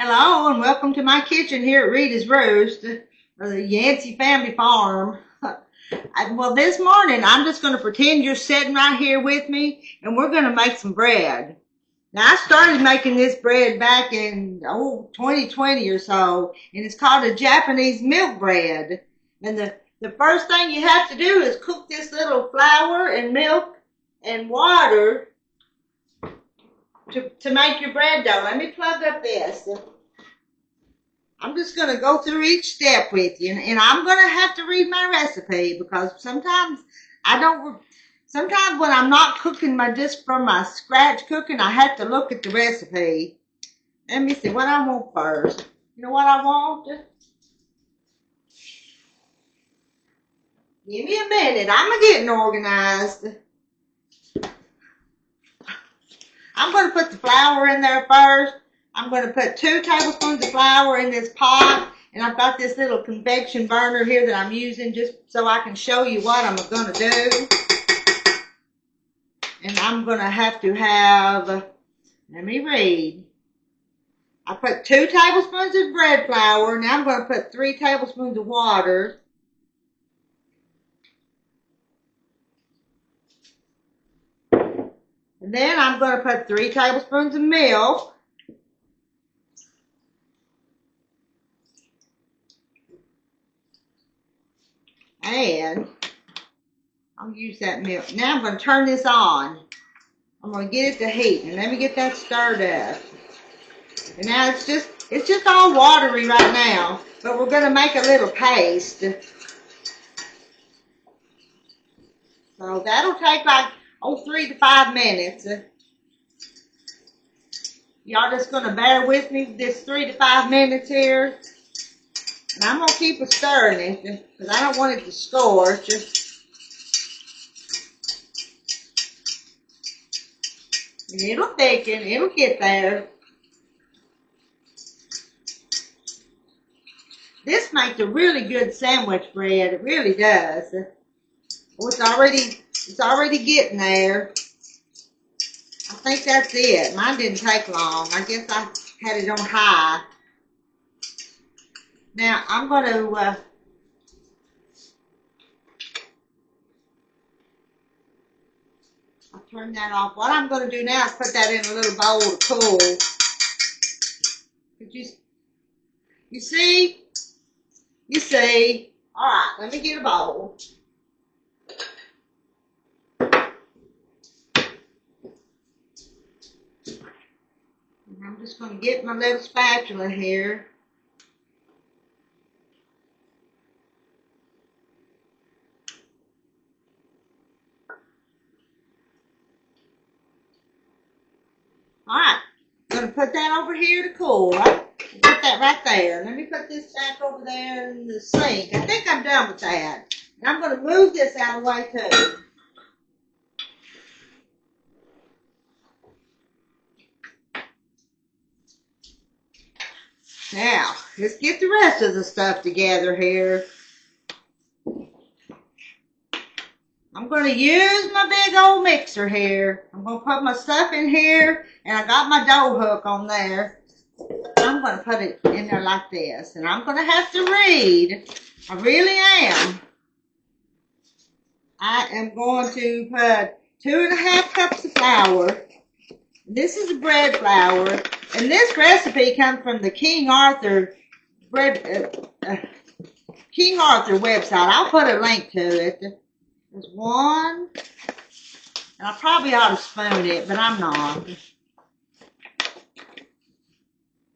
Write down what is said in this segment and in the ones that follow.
Hello and welcome to my kitchen here at Rita's Roost, or the Yancey Family Farm. Well, this morning I'm just going to pretend you're sitting right here with me and we're going to make some bread. Now, I started making this bread back in 2020 or so, and it's called a Japanese milk bread. And the first thing you have to do is cook this little flour and milk and water to make your bread dough. Let me plug up this. I'm just going to go through each step with you, and I'm going to have to read my recipe because sometimes sometimes when I'm not cooking just from my scratch cooking, I have to look at the recipe. Let me see what I want first. You know what I want? Give me a minute. I'm getting organized. I'm going to put the flour in there first. I'm going to put 2 tablespoons of flour in this pot, and I've got this little convection burner here that I'm using just so I can show you what I'm going to do. And I'm going to have, let me read. I put 2 tablespoons of bread flour. Now I'm going to put 3 tablespoons of water. And then I'm going to put 3 tablespoons of milk. And I'll use that milk. Now I'm going to turn this on. I'm going to get it to heat. And let me get that stirred up. And now it's just all watery right now. But we're going to make a little paste. So that'll take like 3 to 5 minutes. Y'all just going to bear with me this 3 to 5 minutes here. And I'm going to keep stirring it because I don't want it to scorch. And it'll thicken. It'll get there. This makes a really good sandwich bread. It really does. Oh, it's already getting there. I think that's it. Mine didn't take long. I guess I had it on high. Now, I'm going to I'll turn that off. What I'm going to do now is put that in a little bowl to cool. You see? You see? All right, let me get a bowl. And I'm just going to get my little spatula here. All right, I'm going to put that over here to cool. Put that right there. Let me put this back over there in the sink. I think I'm done with that. And I'm going to move this out of the way too. Now, let's get the rest of the stuff together here. I'm going to use my big old mixer here. I'm going to put my stuff in here, and I got my dough hook on there. I'm going to put it in there like this, and I'm going to have to read. I really am. I am going to put 2½ cups of flour. This is bread flour, and this recipe comes from the King Arthur website. I'll put a link to it. There's 1, and I probably ought to spoon it, but I'm not.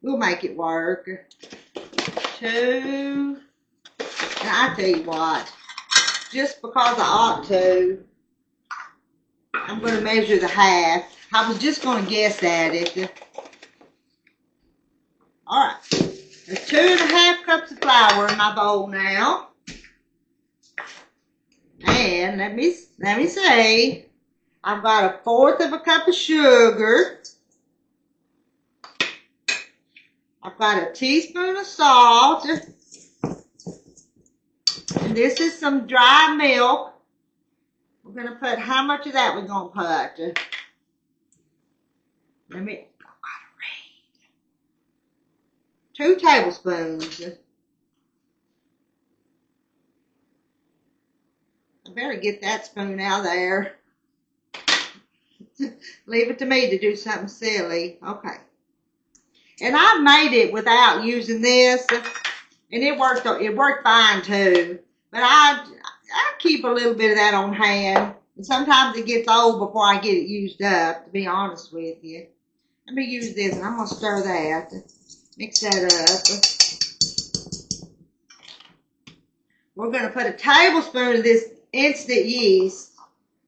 We'll make it work. 2, and I tell you what, just because I ought to, I'm going to measure the half. I was just going to guess at it. All right, there's 2½ cups of flour in my bowl now. And let me see, I've got 1/4 cup of sugar. I've got a teaspoon of salt. And this is some dry milk. We're going to put, how much of that we're going to put? Let me, 2 tablespoons. I better get that spoon out of there. Leave it to me to do something silly. Okay. And I've made it without using this, and it worked fine too. But I keep a little bit of that on hand. And sometimes it gets old before I get it used up, to be honest with you. Let me use this, and I'm going to stir that. Mix that up. We're going to put a tablespoon of this instant yeast.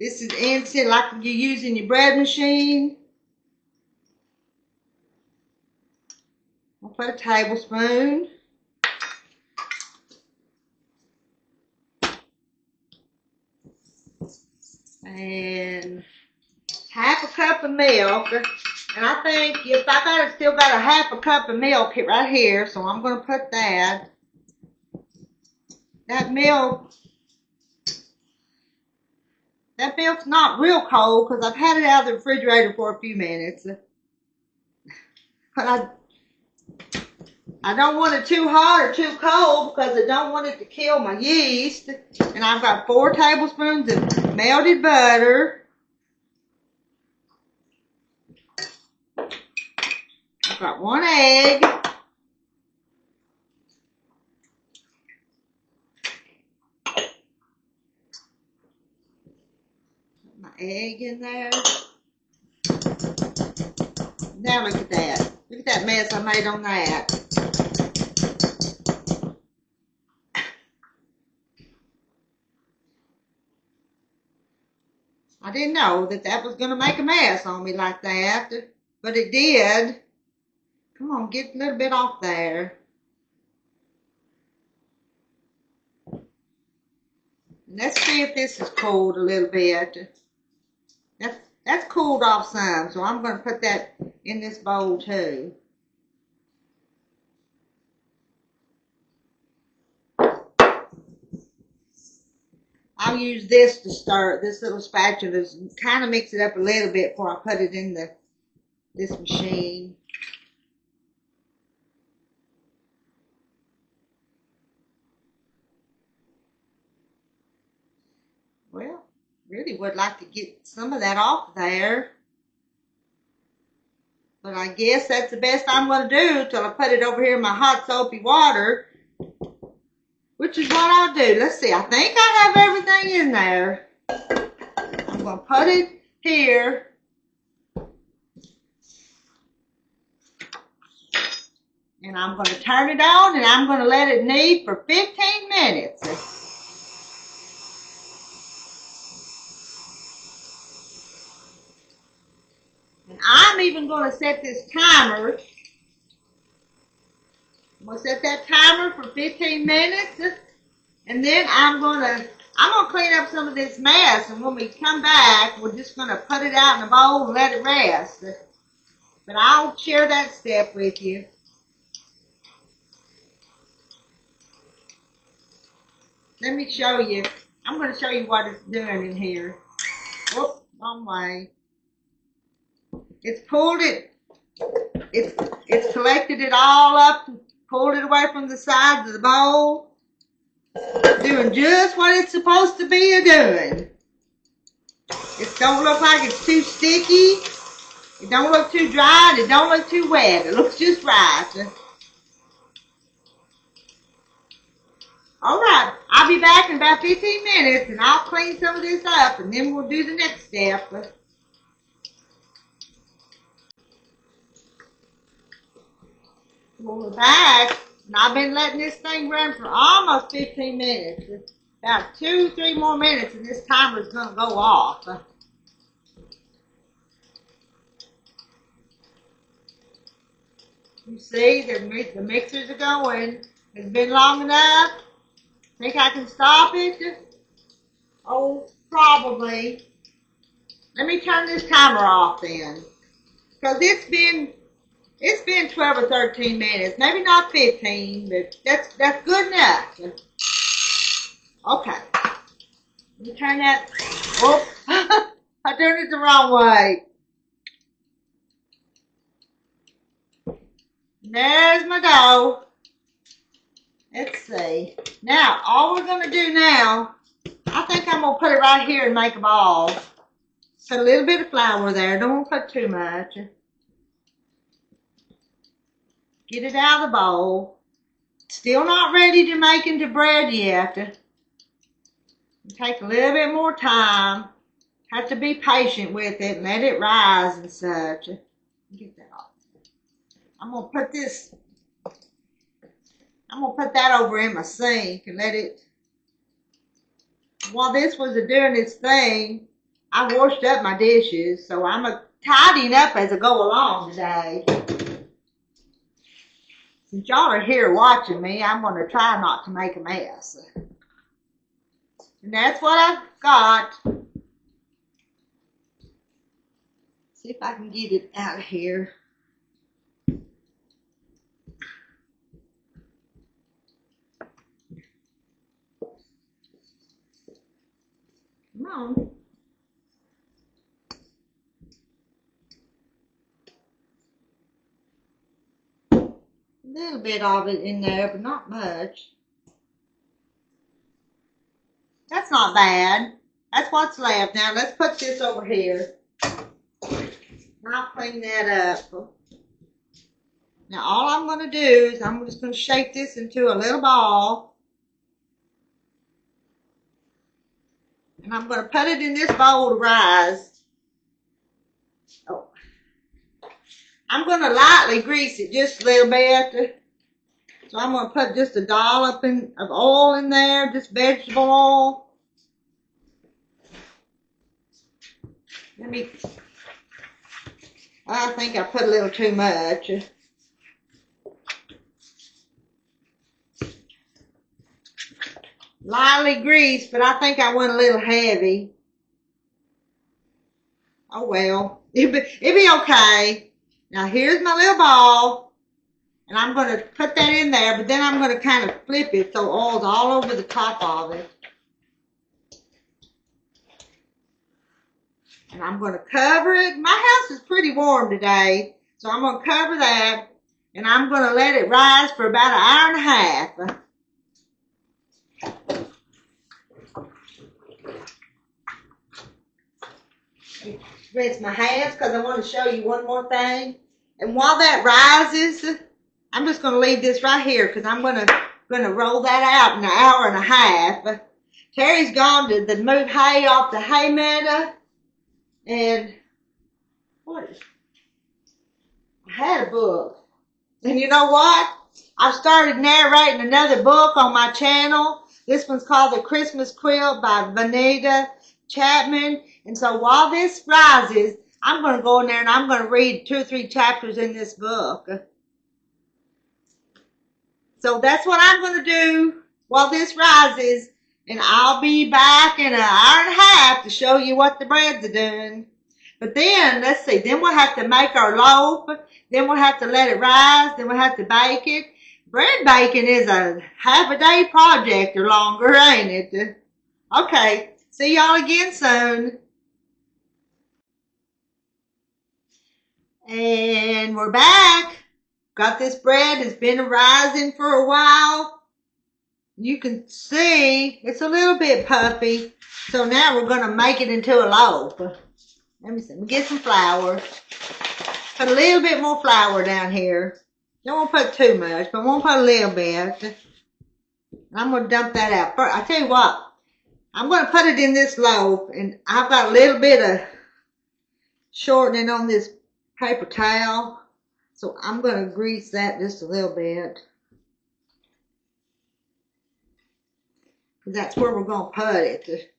This is instant, like you use in your bread machine. I'll put a tablespoon. And half a cup of milk. And I think if I still got a half a cup of milk right here, so I'm going to put that. That milk's not real cold because I've had it out of the refrigerator for a few minutes. But I don't want it too hot or too cold because I don't want it to kill my yeast. And I've got 4 tablespoons of melted butter. I've got 1 egg. Put my egg in there. Now look at that. Look at that mess I made on that. I didn't know that was going to make a mess on me like that, but it did. Come on, get a little bit off there. And let's see if this is cooled a little bit. That's cooled off some, so I'm going to put that in this bowl too. I'll use this to stir it, this little spatula, kind of mix it up a little bit before I put it in this machine. Well, really would like to get some of that off there. But I guess that's the best I'm going to do till I put it over here in my hot soapy water. Which is what I'll do. Let's see. I think I have everything in there. I'm going to put it here. And I'm going to turn it on and I'm going to let it knead for 15 minutes. And I'm even going to set this timer. I'm going to set that timer for 15 minutes. And then I'm going to clean up some of this mess. And when we come back, we're just going to put it out in a bowl and let it rest. But I'll share that step with you. Let me show you. I'm going to show you what it's doing in here. Whoops, wrong way. It's pulled it. It's collected it all up, pulled it away from the sides of the bowl. Doing just what it's supposed to be doing. It don't look like it's too sticky. It don't look too dry. It don't look too wet. It looks just right. All right, I'll be back in about 15 minutes, and I'll clean some of this up, and then we'll do the next step. Well, we're back, and I've been letting this thing run for almost 15 minutes. About 2-3 more minutes, and this timer's going to go off. You see, the mixers are going. It's been long enough. Think I can stop it? Oh, probably. Let me turn this timer off then. Because it's been 12 or 13 minutes. Maybe not 15, but that's good enough. Okay. Let me turn that. Oh, I turned it the wrong way. There's my dough. Let's see. Now, all we're going to do now, I think I'm going to put it right here and make a ball. Put a little bit of flour there. Don't want to put too much. Get it out of the bowl. Still not ready to make into bread yet. Take a little bit more time. Have to be patient with it and let it rise and such. Get that off. I'm going to put that over in my sink and let it, while this was doing its thing, I washed up my dishes, so I'm tidying up as I go along today. Since y'all are here watching me, I'm going to try not to make a mess. And that's what I've got. See if I can get it out of here. Come on. A little bit of it in there, but not much. That's not bad. That's what's left. Now let's put this over here. I'll clean that up. Now all I'm going to do is I'm just going to shape this into a little ball. And I'm going to put it in this bowl to rise. Oh. I'm going to lightly grease it just a little bit. So I'm going to put just a dollop of oil in there, just vegetable oil. I think I put a little too much. Lightly greased, but I think I went a little heavy. Oh well, it'll be okay. Now here's my little ball, and I'm going to put that in there, but then I'm going to kind of flip it so oil's all over the top of it. And I'm going to cover it. My house is pretty warm today, so I'm going to cover that, and I'm going to let it rise for about an hour and a half. Rinse my hands because I want to show you one more thing. And while that rises, I'm just going to leave this right here because I'm going to roll that out in an hour and a half. Terry's gone to move hay off the hay meadow. And I had a book. And you know what? I've started narrating another book on my channel. This one's called The Christmas Quilt by Vanita Chapman. And so while this rises, I'm going to go in there and I'm going to read 2 or 3 chapters in this book. So that's what I'm going to do while this rises. And I'll be back in an hour and a half to show you what the breads are doing. But then, let's see, then we'll have to make our loaf. Then we'll have to let it rise. Then we'll have to bake it. Bread baking is a half-a-day project or longer, ain't it? Okay, see y'all again soon. And we're back. Got this bread. It's been rising for a while. You can see it's a little bit puffy. So now we're going to make it into a loaf. Let me see. Let me get some flour. Put a little bit more flour down here. Don't want to put too much, but I want to put a little bit. I'm going to dump that out. First, I tell you what. I'm going to put it in this loaf, and I've got a little bit of shortening on this paper towel. So I'm going to grease that just a little bit. That's where we're going to put it.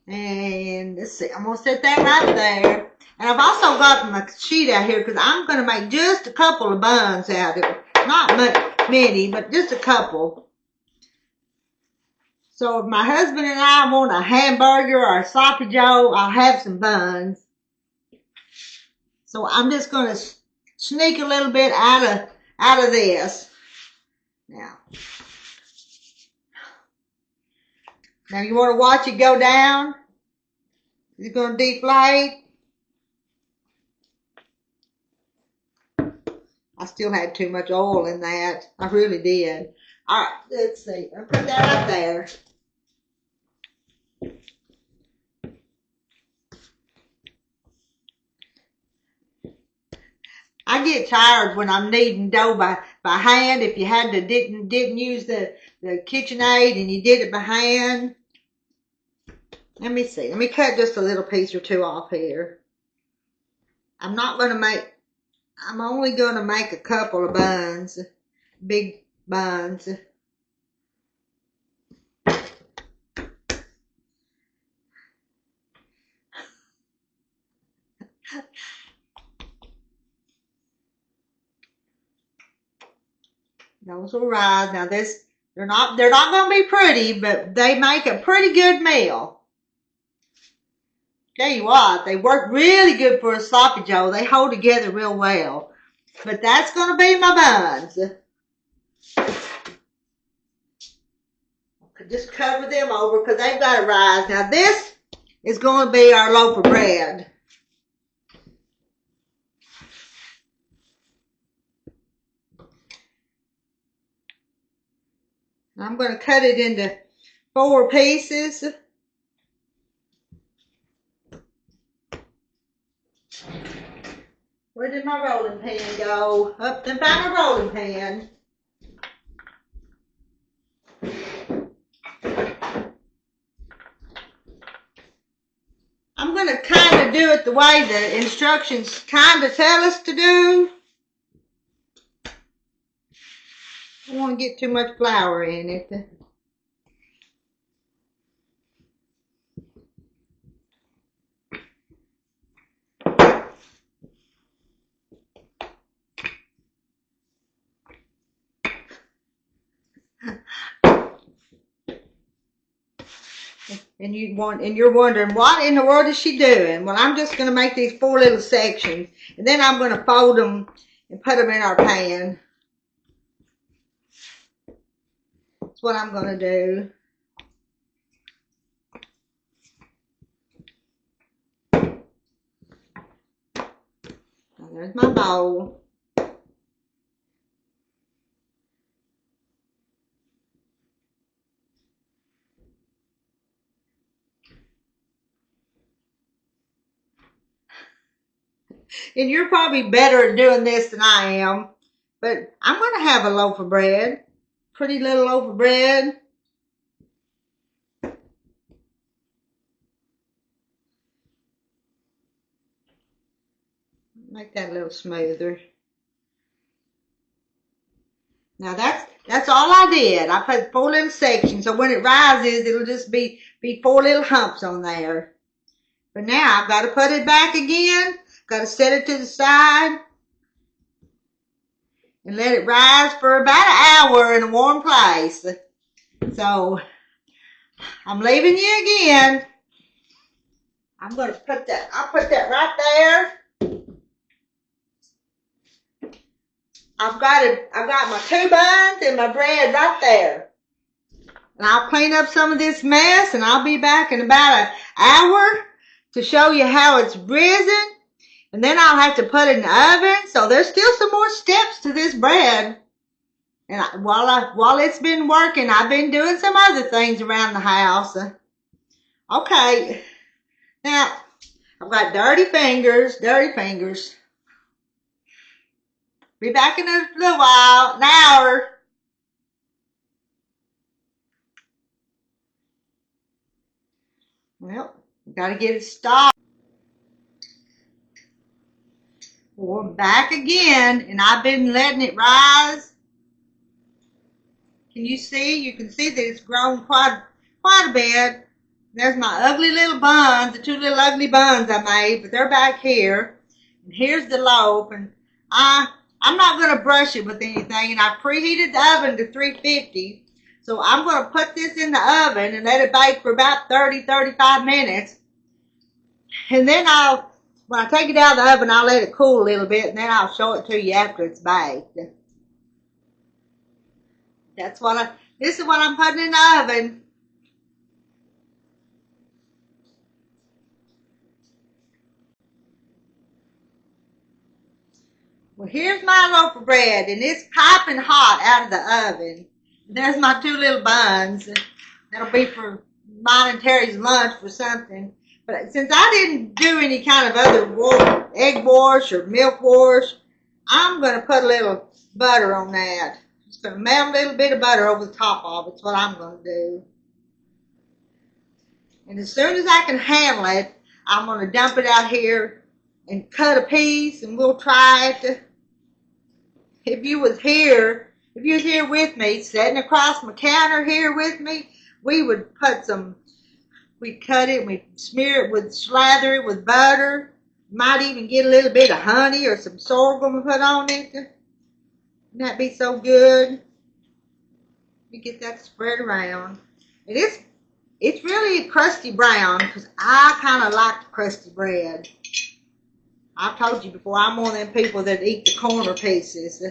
And let's see, I'm going to set that right there. And I've also got my sheet out here because I'm going to make just a couple of buns out of it. Not many, but just a couple. So if my husband and I want a hamburger or a sloppy joe, I'll have some buns. So I'm just going to sneak a little bit out of this. Now you want to watch it go down? Is it going to deflate? I still had too much oil in that. I really did. All right, let's see. I'll put that up there. I get tired when I'm kneading dough by hand. If you had to didn't use the KitchenAid and you did it by hand. Let me see. Let me cut just a little piece or two off here. I'm only going to make a couple of buns, big buns. Those will rise. Now they're not going to be pretty, but they make a pretty good meal. Tell you what, they work really good for a sloppy joe. They hold together real well. But that's going to be my buns. Just cover them over because they've got to rise. Now this is going to be our loaf of bread. I'm going to cut it into 4 pieces. Where did my rolling pin go? Up and find a rolling pin. I'm going to kind of do it the way the instructions kind of tell us to do. I don't want to get too much flour in it. And you're wondering, what in the world is she doing? Well, I'm just going to make these 4 little sections, and then I'm going to fold them and put them in our pan. That's what I'm going to do. Now, there's my bowl. And you're probably better at doing this than I am. But I'm going to have a loaf of bread. Pretty little loaf of bread. Make that a little smoother. Now that's all I did. I put 4 little sections. So when it rises, it'll just be 4 little humps on there. But now I've got to put it back again. Got to set it to the side and let it rise for about an hour in a warm place. So I'm leaving you again. I'm going to put that, I'll put that right there. I've got my 2 buns and my bread right there. And I'll clean up some of this mess and I'll be back in about an hour to show you how it's risen. And then I'll have to put it in the oven. So there's still some more steps to this bread. And while it's been working, I've been doing some other things around the house. Okay. Now, I've got dirty fingers. Be back in a little while, an hour. Well, got to get it stopped. We're back again, and I've been letting it rise. Can you see? You can see that it's grown quite a bit. There's my ugly little buns, the 2 little ugly buns I made, but they're back here. And here's the loaf, and I'm not going to brush it with anything, and I preheated the oven to 350. So I'm going to put this in the oven and let it bake for about 30-35 minutes. And then when I take it out of the oven, I'll let it cool a little bit, and then I'll show it to you after it's baked. This is what I'm putting in the oven. Well, here's my loaf of bread, and it's piping hot out of the oven. There's my 2 little buns. That'll be for mine and Terry's lunch for something. But since I didn't do any kind of other egg wash or milk wash, I'm going to put a little butter on that. Just going to melt a little bit of butter over the top of it. That's what I'm going to do. And as soon as I can handle it, I'm going to dump it out here and cut a piece, and we'll try it. If you was here with me, sitting across my counter here with me, we would we'd cut it, we'd smear it, we'd slather it with butter. Might even get a little bit of honey or some sorghum and put on it. Wouldn't that be so good? Let me get that spread around. It's really a crusty brown because I kind of like the crusty bread. I've told you before, I'm one of them people that eat the corner pieces.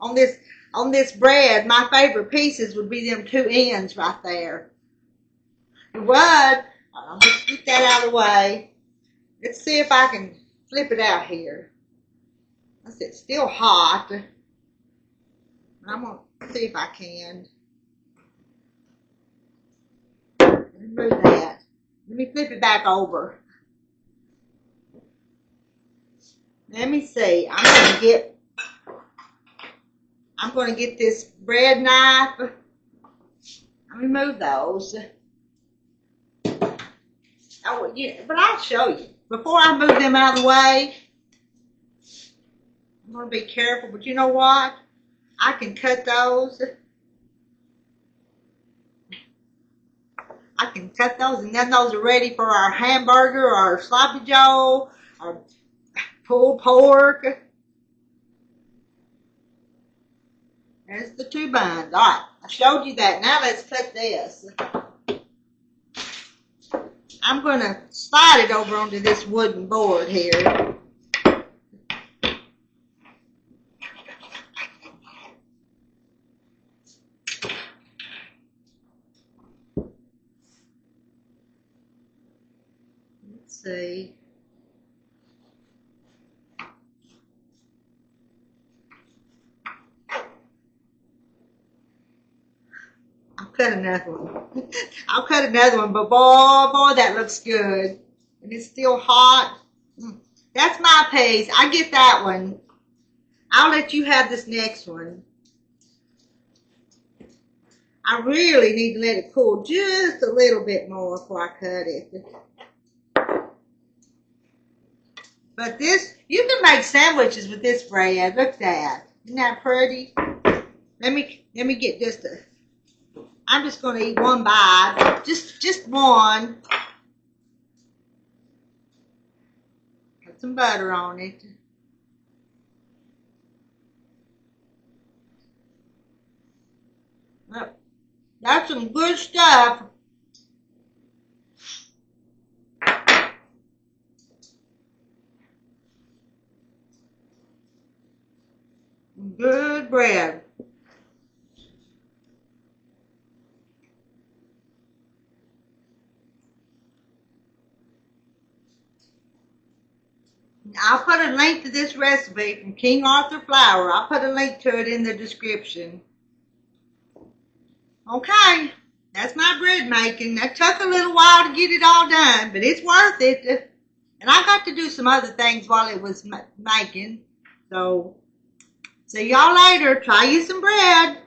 On this bread, my favorite pieces would be them 2 ends right there. I'm going to get that out of the way. Let's see if I can flip it out here. It's still hot. I'm going to see if I can. Let me move that. Let me flip it back over. Let me see. I'm going to get this bread knife. Let me move those. Oh, yeah, but I'll show you. Before I move them out of the way, I'm going to be careful, but you know what? I can cut those. I can cut those, and then those are ready for our hamburger or our sloppy joe or pulled pork. There's the 2 buns. All right, I showed you that. Now let's cut this. I'm going to slide it over onto this wooden board here. Let's see. I'll cut another one. I'll cut another one, but boy, that looks good. And it's still hot. That's my piece. I get that one. I'll let you have this next one. I really need to let it cool just a little bit more before I cut it. But this, you can make sandwiches with this bread. Look at that. Isn't that pretty? Let me get just a... I'm just going to eat one bite. Just one. Put some butter on it. Oh, that's some good stuff. Good bread. I'll put a link to this recipe from King Arthur Flour. I'll put a link to it in the description. Okay, that's my bread making. That took a little while to get it all done, but it's worth it. And I got to do some other things while it was making. So, see y'all later. Try you some bread.